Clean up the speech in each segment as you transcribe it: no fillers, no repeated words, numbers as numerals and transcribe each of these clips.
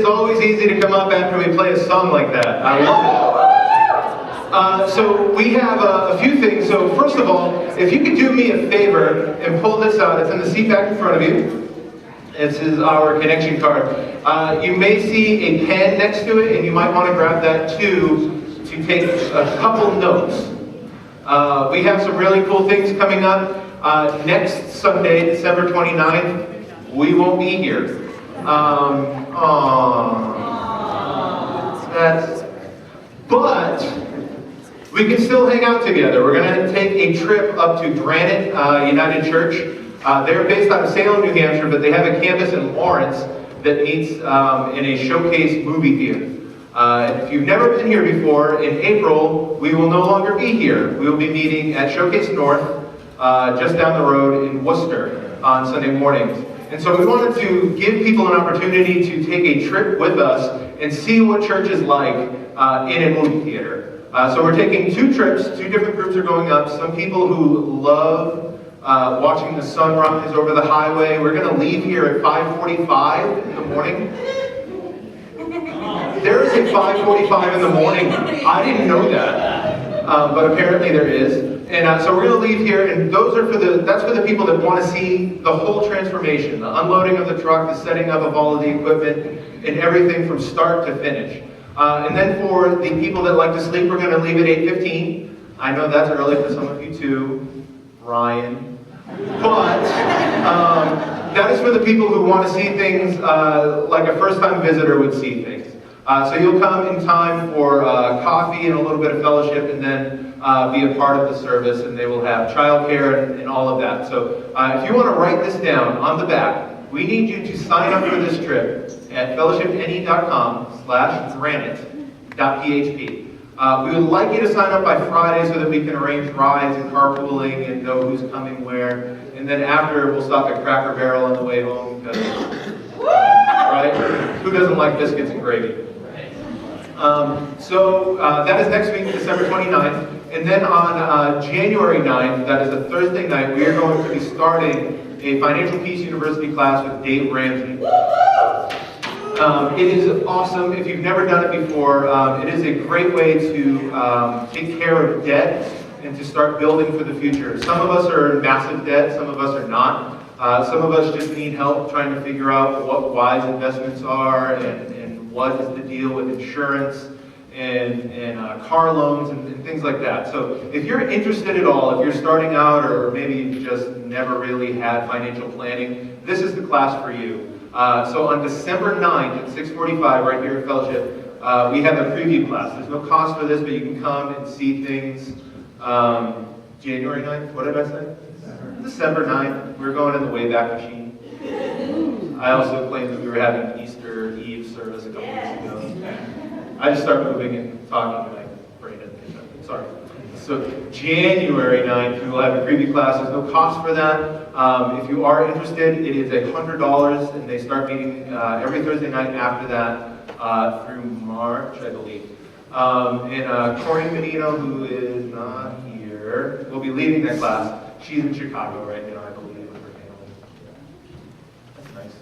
is always easy to come up after we play a song like that. I love it. So we have a few things. So first of all, if you could do me a favor and pull this out, it's in the seat back in front of you. This is our connection card. You may see a pen next to it, and you might want to grab that too to take a couple notes. We have some really cool things coming up. Next Sunday, December 29th, we won't be here. But we can still hang out together. We're going to take a trip up to Granite United Church. They're based out of Salem, New Hampshire, but they have a campus in Lawrence that meets in a showcase movie theater. If you've never been here before, in April, we will no longer be here. We will be meeting at Showcase North, just down the road in Worcester on Sunday mornings. And so we wanted to give people an opportunity to take a trip with us and see what church is like in a movie theater. So we're taking two trips, two different groups are going up. Some people who love watching the sunrise over the highway. We're going to leave here at 5:45 in the morning. There is a 5:45 in the morning. I didn't know that, but apparently there is. And so we're going to leave here, and that's for the people that want to see the whole transformation, the unloading of the truck, the setting up of all of the equipment, and everything from start to finish. And then for the people that like to sleep, we're going to leave at 8:15. I know that's early for some of you too, Ryan. But that is for the people who want to see things like a first-time visitor would see things. So you'll come in time for coffee and a little bit of fellowship, and then be a part of the service, and they will have childcare and all of that. So if you want to write this down on the back, we need you to sign up for this trip at fellowshipne.com/granite.php. We would like you to sign up by Friday so that we can arrange rides and carpooling and know who's coming where. And then after, we'll stop at Cracker Barrel on the way home, because, right? Who doesn't like biscuits and gravy? So that is next week, December 29th. And then on January 9th, that is a Thursday night, we are going to be starting a Financial Peace University class with Dave Ramsey. It is awesome. If you've never done it before, it is a great way to take care of debt and to start building for the future. Some of us are in massive debt, some of us are not. Some of us just need help trying to figure out what wise investments are and what is the deal with insurance and car loans and things like that. So if you're interested at all, if you're starting out or maybe you've just never really had financial planning, this is the class for you. So on December 9th at 6:45 right here at Fellowship, we have a preview class. There's no cost for this, but you can come and see things. January 9th, what did I say? December 9th. We're going in the Wayback Machine. I also claimed that we were having Easter Eve service a couple weeks ago. I just start moving and talking and my brain doesn't catch up. Sorry. So January 9th, we will have a preview class. There's no cost for that. If you are interested, it is $100, and they start meeting every Thursday night after that through March, I believe. And Corinne Menino, who is not here, will be leading that class. She's in Chicago right now, I believe, with her family. That's nice.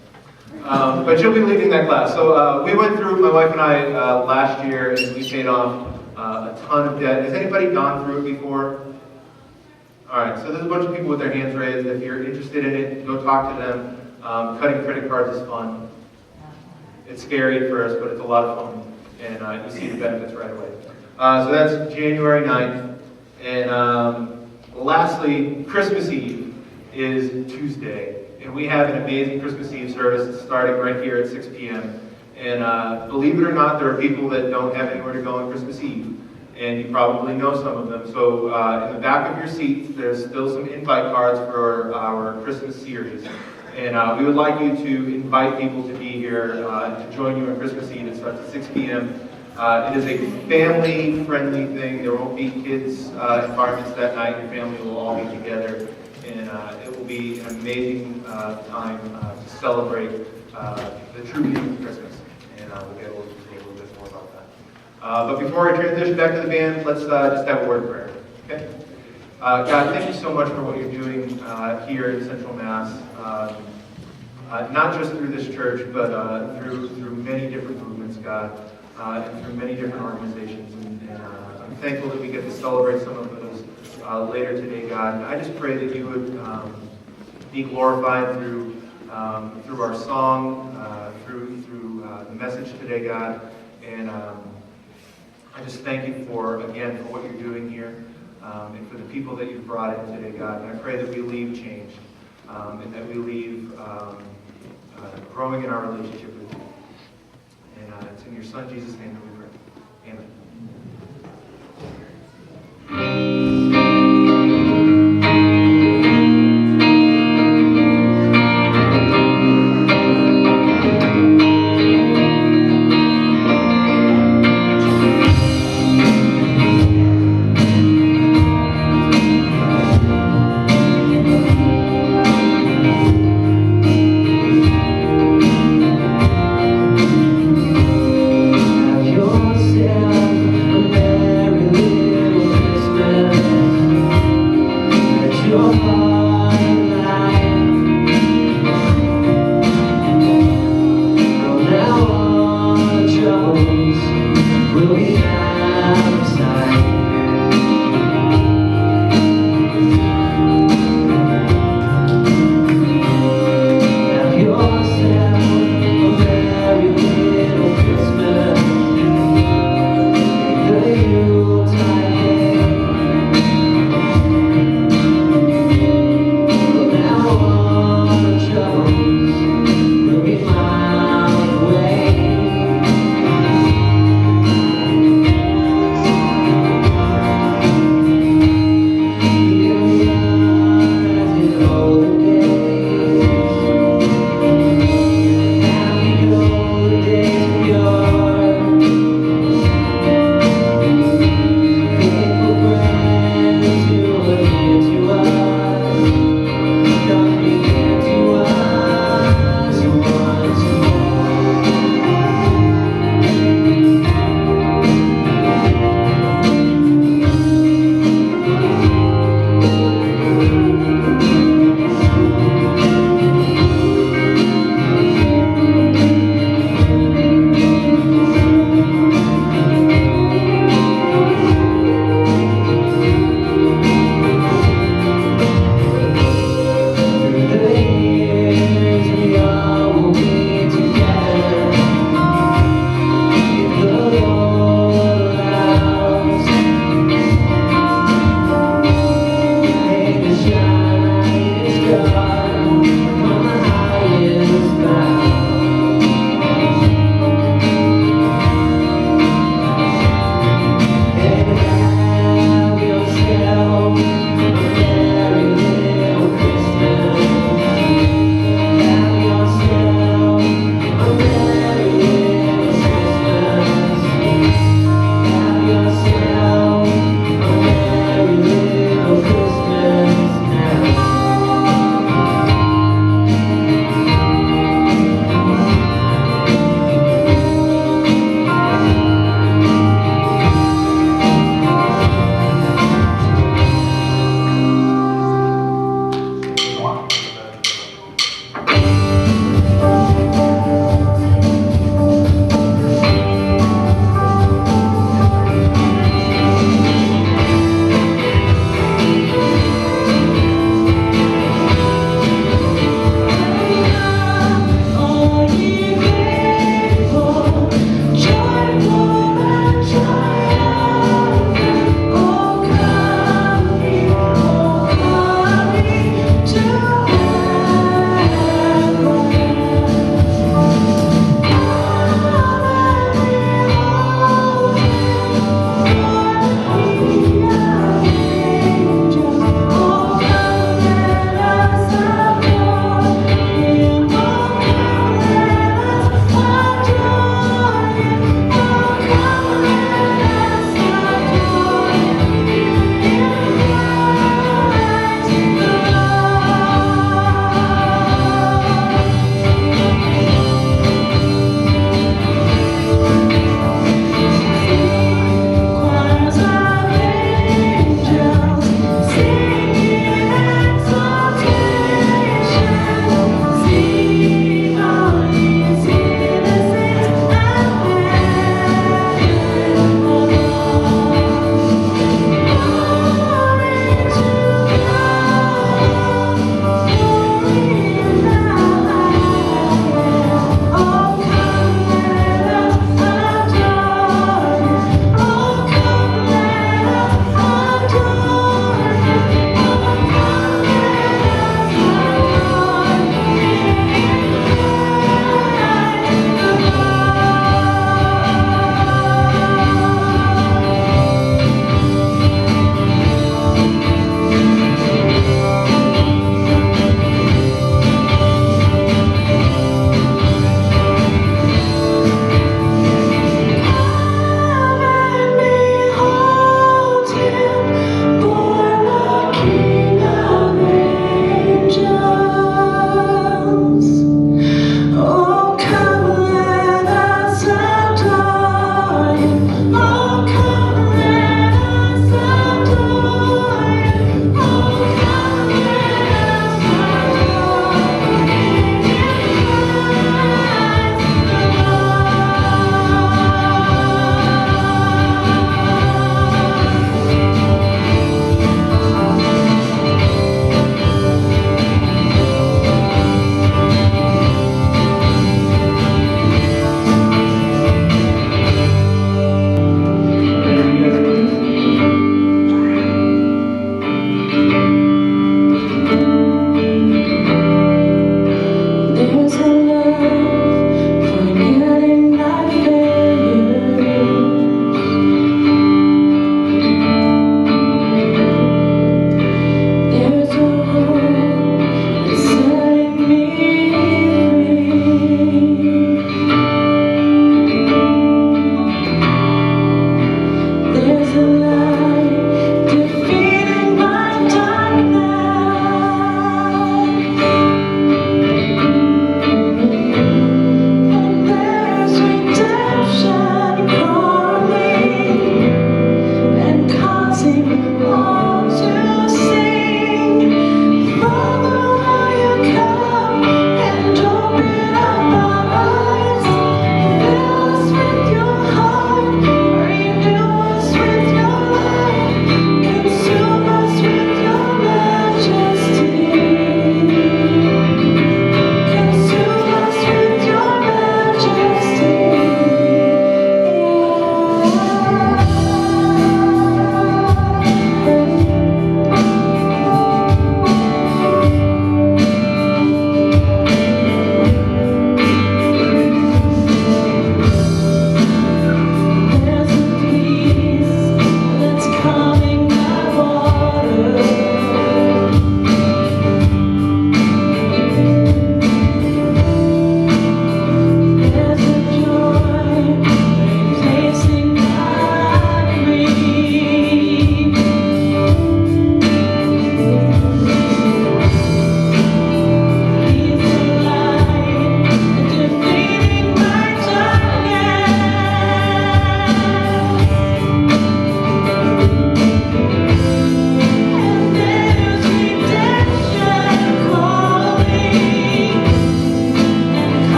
But she'll be leading that class. So we went through, my wife and I, last year, and we paid off a ton of debt. Has anybody gone through it before? All right, so there's a bunch of people with their hands raised. If you're interested in it, go talk to them. Cutting credit cards is fun. It's scary at first, but it's a lot of fun. And you see the benefits right away. So that's January 9th. And lastly, Christmas Eve is Tuesday. And we have an amazing Christmas Eve service starting right here at 6 p.m. And believe it or not, there are people that don't have anywhere to go on Christmas Eve. And you probably know some of them. So in the back of your seats, there's still some invite cards for our Christmas series. And we would like you to invite people to be here to join you on Christmas Eve. It starts at 6 p.m. It is a family-friendly thing. There won't be kids' environments that night. Your family will all be together. And it will be an amazing time to celebrate the true meaning of Christmas. And we'll get a little bit more about that. But before I transition back to the band, let's just have a word of prayer. Okay? God, thank you so much for what you're doing here in Central Mass. not just through this church, but through many different movements, God, and through many different organizations. And I'm thankful that we get to celebrate some of those later today, God. And I just pray that you would be glorified through our song, through the message today, God. And I just thank you for what you're doing here, and for the people that you've brought in today, God. And I pray that we leave changed, and that we leave growing in our relationship with you. And it's in your Son, Jesus' name, that we pray. Amen. Your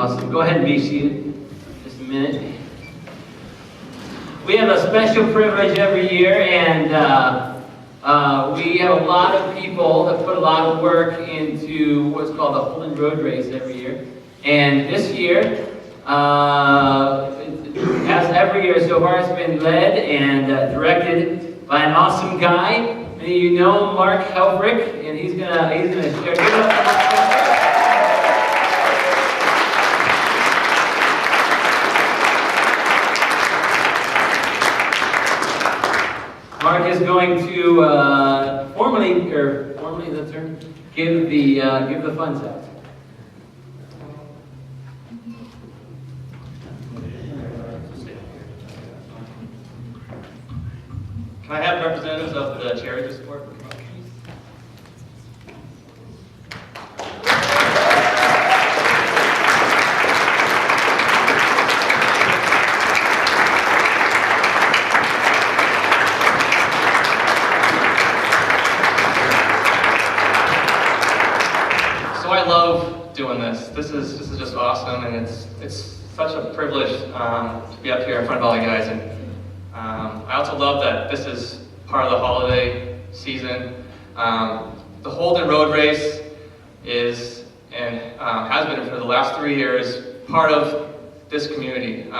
Awesome. Go ahead and be seated. Just a minute. We have a special privilege every year, and we have a lot of people that put a lot of work into what's called the Holden Road Race every year. And this year, as every year so far, it's been led and directed by an awesome guy. Many of you know Mark Helfrich, and he's gonna share. Give it up for Mark is going to formally the term, give the funds out. Can I have representatives of the charity support? So I love doing this. This is just awesome, and it's such a privilege to be up here in front of all you guys. And I also love that this is part of the holiday season. The Holden Road Race is and has been for the last 3 years part of this community.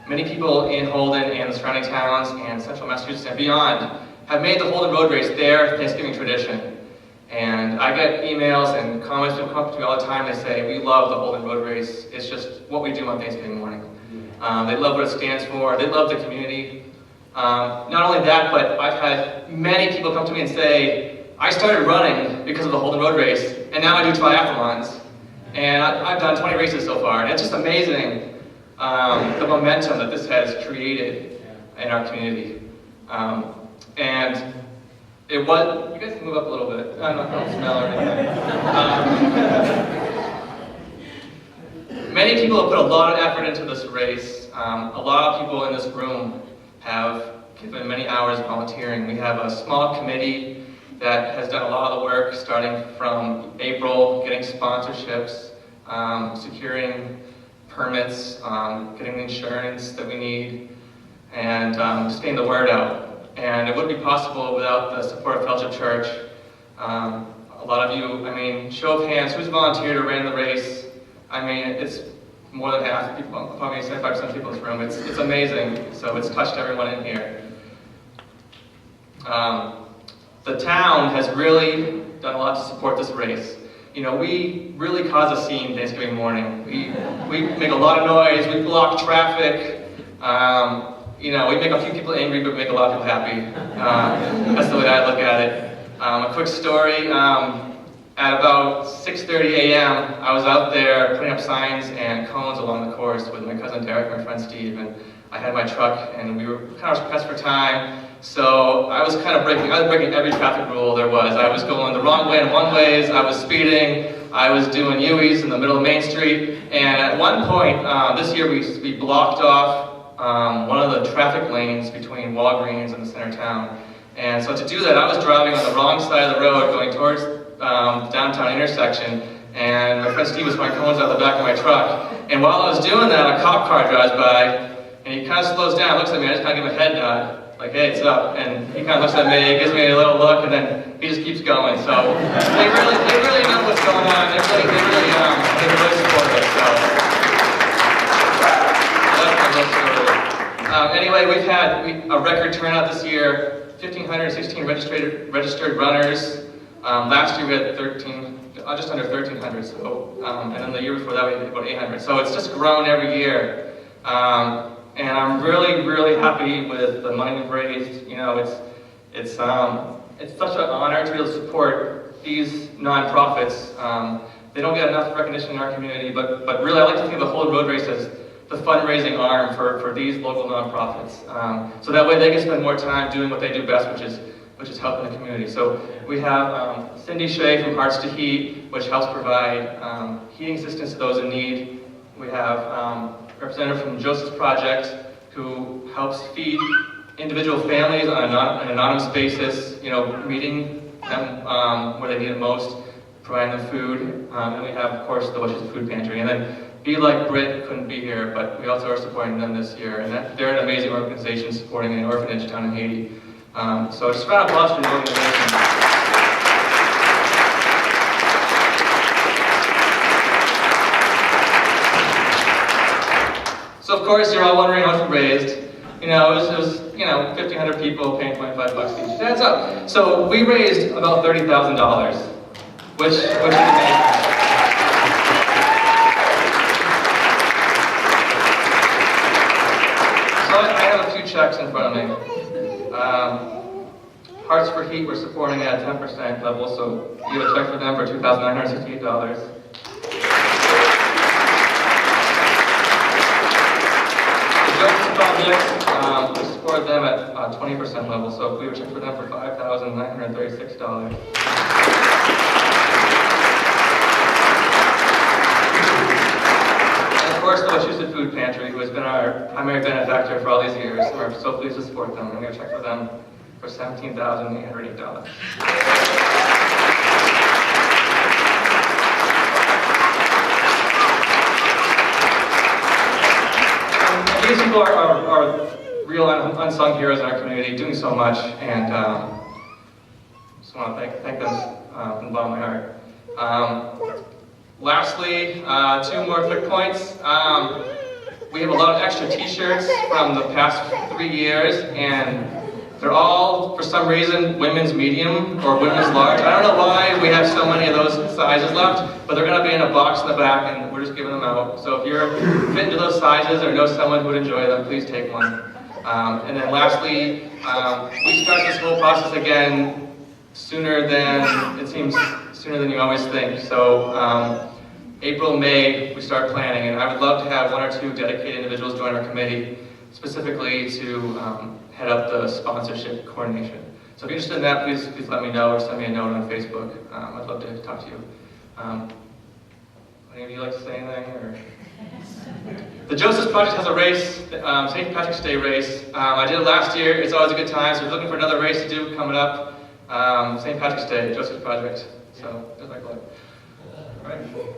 Many people in Holden and the surrounding towns and central Massachusetts and beyond have made the Holden Road Race their Thanksgiving tradition. And I get emails and comments that come up to me all the time. They say, we love the Holden Road Race. It's just what we do on Thanksgiving morning. They love what it stands for. They love the community. Not only that, but I've had many people come to me and say, I started running because of the Holden Road Race, and now I do triathlons. And I've done 20 races so far, and it's just amazing the momentum that this has created in our community. And it was, you guys can move up a little bit. I don't smell or anything. Many people have put a lot of effort into this race. A lot of people in this room have given many hours volunteering. We have a small committee that has done a lot of the work, starting from April, getting sponsorships, securing permits, getting the insurance that we need, and just getting the word out. And it wouldn't be possible without the support of Fellowship Church. A lot of you, I mean, show of hands, who's volunteered or ran the race? I mean, it's more than half of people, probably 75% of people in this room. It's amazing. So it's touched everyone in here. The town has really done a lot to support this race. You know, we really cause a scene Thanksgiving morning. We make a lot of noise, we block traffic. You know, we make a few people angry, but we make a lot of people happy. That's the way I look at it. A quick story. At about 6:30 a.m., I was out there putting up signs and cones along the course with my cousin Derek and my friend Steve, and I had my truck, and we were kind of pressed for time, so I was breaking every traffic rule there was. I was going the wrong way in one ways, I was speeding, I was doing U-E's in the middle of Main Street, and at one point, this year we blocked off one of the traffic lanes between Walgreens and the center of town. And so to do that, I was driving on the wrong side of the road going towards downtown intersection, and my friend Steve was throwing cones out the back of my truck. And while I was doing that, a cop car drives by, and he kind of slows down, looks at me, I just kind of give him a head nod, like, hey, it's up. And he kind of looks at me, gives me a little look, and then he just keeps going. So they really know what's going on. They really support us. So that's my little story. Anyway, we've had a record turnout this year, 1,516 registered runners. Last year we had just under 1,300. So, and then the year before that we had about 800. So it's just grown every year. And I'm really, really happy with the money we've raised. You know, it's such an honor to be able to support these nonprofits. They don't get enough recognition in our community, but really I like to think of the Holden Road Race as the fundraising arm for these local nonprofits. So that way they can spend more time doing what they do best, which is helping the community. So we have Cindy Shea from Hearts to Heat, which helps provide heating assistance to those in need. We have a representative from Joseph's Project who helps feed individual families on an anonymous basis, you know, meeting them where they need it most. providing the food. And we have, of course, the Wishes Food Pantry. And then Be Like Brit couldn't be here, but we also are supporting them this year. And they're an amazing organization supporting an orphanage down in Haiti. So just round of applause for the organization. So of course, you're all wondering how much we raised. It was 1,500 people paying $25 each. It adds up. So we raised about $30,000, which is amazing. So I have a few checks in front of me. Hearts for Heat, we're supporting at 10% level, so you have a check for them for $2,968. Project, we support them at 20% level, so we would check for them for $5,936. And of course, the Wachusett Food Pantry, who has been our primary benefactor for all these years. We're so pleased to support them. I'm going to check for them for $17,808. These people are real unsung heroes in our community, doing so much, and just want to thank them from the bottom of my heart. Lastly, two more quick points. We have a lot of extra t-shirts from the past 3 years, and they're all, for some reason, women's medium or women's large. I don't know why we have so many of those sizes left, but they're going to be in a box in the back, and we're just giving them out. So if you're fit into those sizes or know someone who would enjoy them, please take one. And then lastly, we start this whole process again sooner than, it seems, sooner than you always think. So April, May, we start planning, and I would love to have 1 or 2 dedicated individuals join our committee, specifically to head up the sponsorship coordination. So if you're interested in that, please let me know or send me a note on Facebook. I'd love to talk to you. Any of you like to say anything? Or? The Joseph's Project has a race, St. Patrick's Day race. I did it last year. It's always a good time. So if you're looking for another race to do coming up, St. Patrick's Day, Joseph's Project. So just like that. All right. Cool.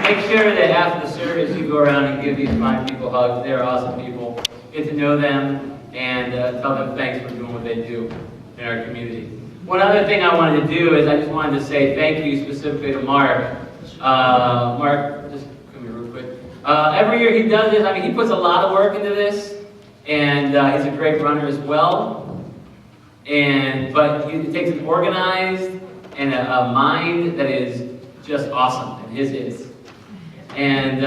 Make sure that after the service you go around and give these fine people hugs. They're awesome people. Get to know them and tell them thanks for doing what they do in our community. One other thing I wanted to do is I just wanted to say thank you specifically to Mark. Mark, just come here real quick. Every year he does this. I mean, he puts a lot of work into this, and he's a great runner as well. But he takes it organized and a mind that is just awesome, and his is. And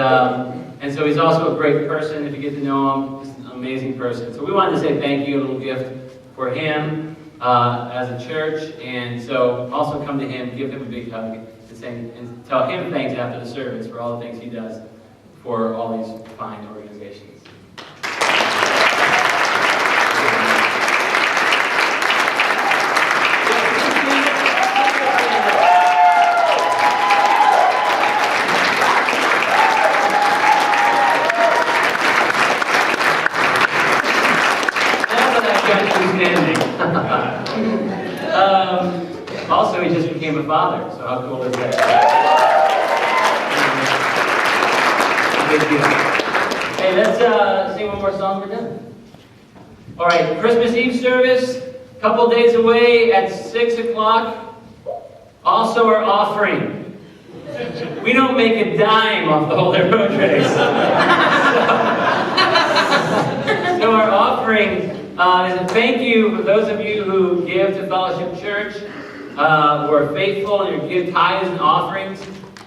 so he's also a great person. If you get to know him, just an amazing person. So we wanted to say thank you, a little gift for him as a church. And so also come to him, give him a big hug, and tell him thanks after the service for all the things he does for all these fine organizations. Also, he just became a father, so how cool is that? Big deal. Hey, let's sing one more song, we're done. All right, Christmas Eve service, a couple days away at 6 o'clock. Also our offering. We don't make a dime off the Holy Road Race. So our offering is a thank you for those of you who give to Fellowship Church, who are faithful in your give tithes and offerings.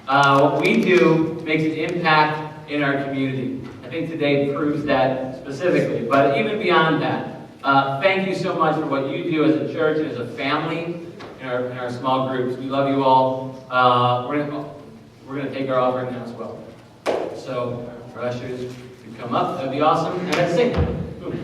What we do makes an impact in our community. I think today proves that specifically, but even beyond that, thank you so much for what you do as a church and as a family in our small groups. We love you all. We're going to take our offering now as well. So, for ushers to come up, that'd be awesome. And let's sing. Boom.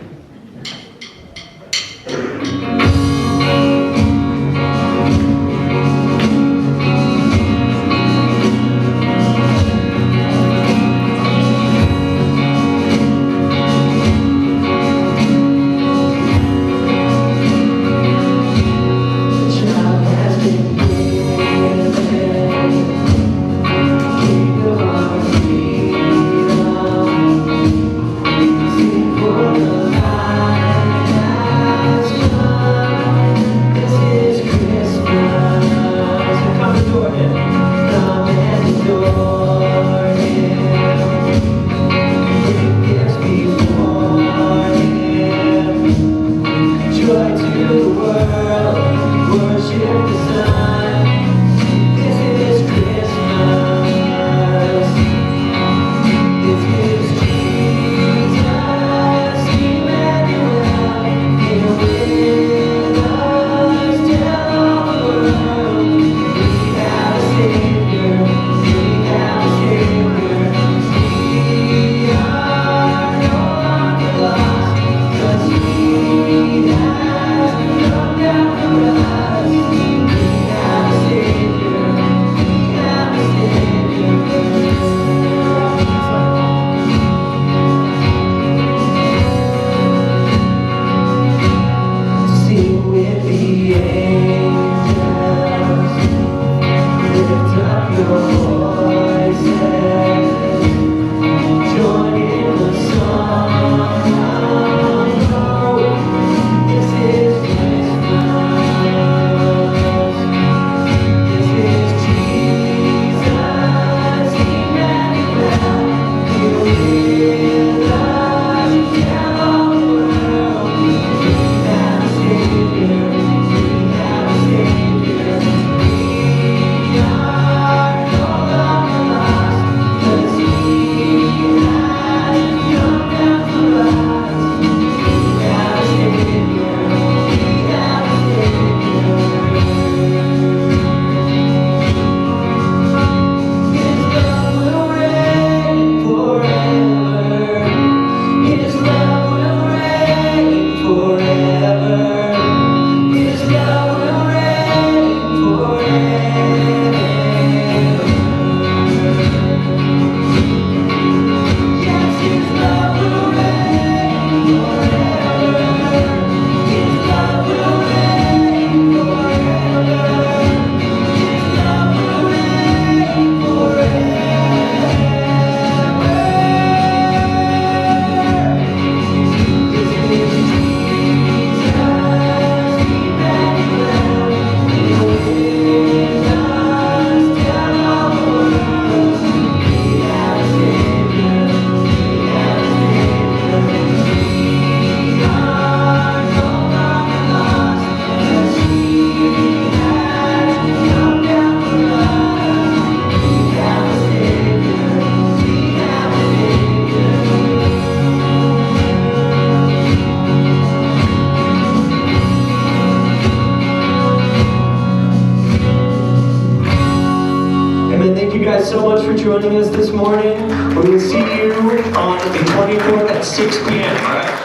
Amen. Thank you guys so much for joining us this morning. We will see you on the 24th at 6 p.m. All right.